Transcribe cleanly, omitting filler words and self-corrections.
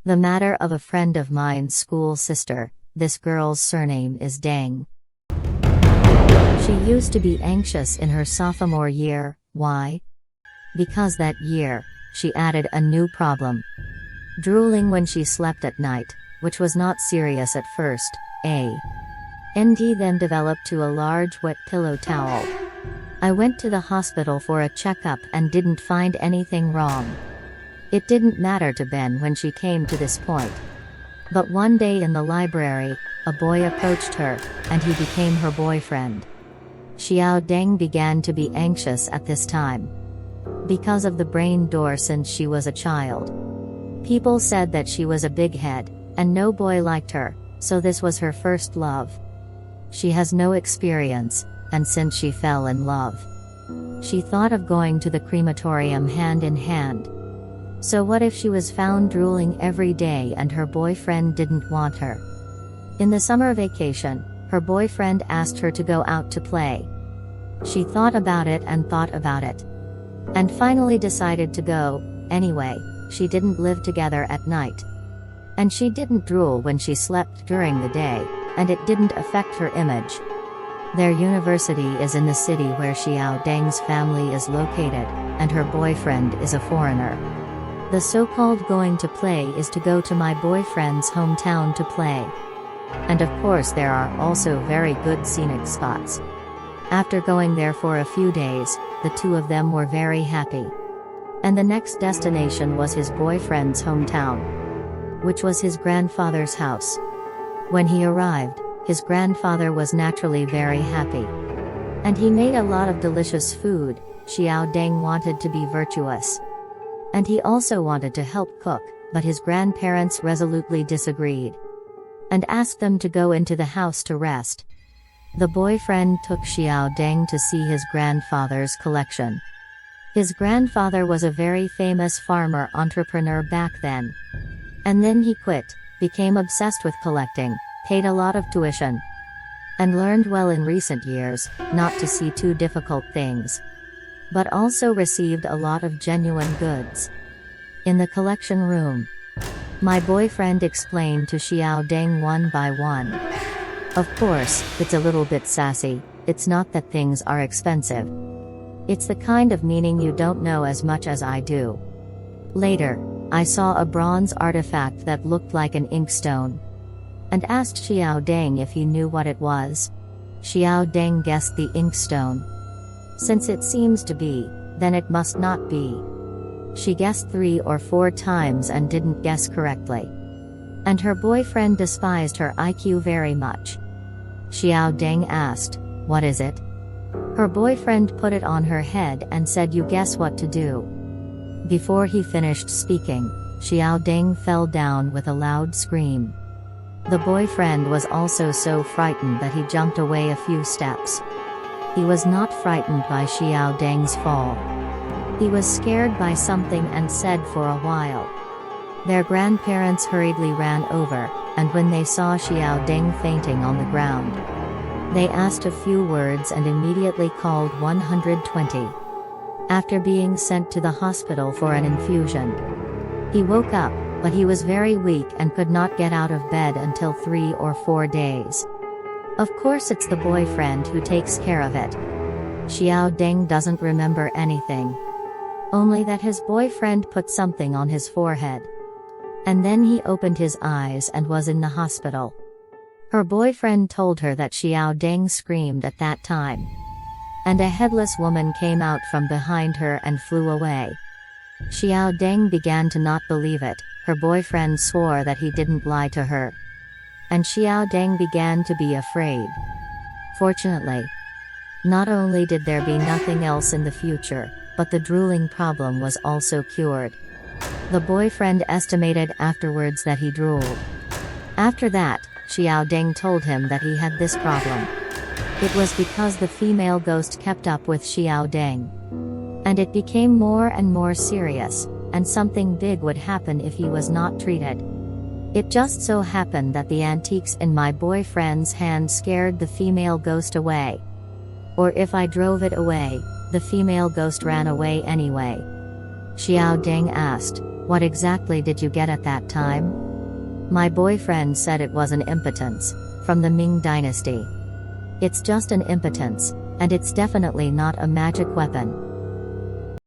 The matter of a friend of mine's school sister. This girl's surname is Dang. She used to be anxious in her sophomore year. Why? Because that year, she added a new problem. Drooling when she slept at night, which was not serious at first. ND then developed to a large wet pillow towel. I went to the hospital for a checkup and didn't find anything wrong. It didn't matter to Ben when she came to this point. But one day in the library, a boy approached her, and he became her boyfriend. Xiao Deng began to be anxious at this time. Because of the brain door since she was a child. People said that she was a big head, and no boy liked her, so this was her first love. She has no experience, and since she fell in love, she thought of going to the crematorium hand in hand. So what if she was found drooling every day and her boyfriend didn't want her? In the summer vacation, her boyfriend asked her to go out to play. She thought about it and thought about it, and finally decided to go. Anyway, she didn't live together at night. And she didn't drool when she slept during the day, and it didn't affect her image. Their university is in the city where Xiao Deng's family is located, and her boyfriend is a foreigner. The so-called going to play is to go to my boyfriend's hometown to play. And of course there are also very good scenic spots. After going there for a few days, the two of them were very happy. And the next destination was his boyfriend's hometown, which was his grandfather's house. When he arrived, his grandfather was naturally very happy. And he made a lot of delicious food. Xiao Deng wanted to be virtuous. And he also wanted to help cook, but his grandparents resolutely disagreed and asked them to go into the house to rest. The boyfriend took Xiao Deng to see his grandfather's collection. His grandfather was a very famous farmer entrepreneur back then. And then he quit, became obsessed with collecting, paid a lot of tuition, and learned well in recent years, not to see too difficult things. But also received a lot of genuine goods. In the collection room, my boyfriend explained to Xiao Deng one by one. Of course, it's a little bit sassy. It's not that things are expensive. It's the kind of meaning you don't know as much as I do. Later, I saw a bronze artifact that looked like an inkstone, and asked Xiao Deng if he knew what it was. Xiao Deng guessed the inkstone. Since it seems to be, then it must not be. She guessed 3 or 4 times and didn't guess correctly. And her boyfriend despised her IQ very much. Xiao Deng asked, "What is it?" Her boyfriend put it on her head and said, "You guess what to do." Before he finished speaking, Xiao Deng fell down with a loud scream. The boyfriend was also so frightened that he jumped away a few steps. He was not frightened by Xiao Deng's fall. He was scared by something and said for a while. Their grandparents hurriedly ran over, and when they saw Xiao Deng fainting on the ground, they asked a few words and immediately called 120. After being sent to the hospital for an infusion, he woke up, but he was very weak and could not get out of bed until 3 or 4 days. Of course it's the boyfriend who takes care of it. Xiao Deng doesn't remember anything. Only that his boyfriend put something on his forehead. And then he opened his eyes and was in the hospital. Her boyfriend told her that Xiao Deng screamed at that time. And a headless woman came out from behind her and flew away. Xiao Deng began to not believe it. Her boyfriend swore that he didn't lie to her. And Xiao Deng began to be afraid. Fortunately, not only did there be nothing else in the future, but the drooling problem was also cured. The boyfriend estimated afterwards that he drooled. After that, Xiao Deng told him that he had this problem. It was because the female ghost kept up with Xiao Deng. And it became more and more serious, and something big would happen if he was not treated. It just so happened that the antiques in my boyfriend's hand scared the female ghost away. Or if I drove it away, the female ghost ran away anyway. Xiao Ding asked, "What exactly did you get at that time?" "My boyfriend said it was an impotence, from the Ming dynasty. It's just an impotence, and it's definitely not a magic weapon."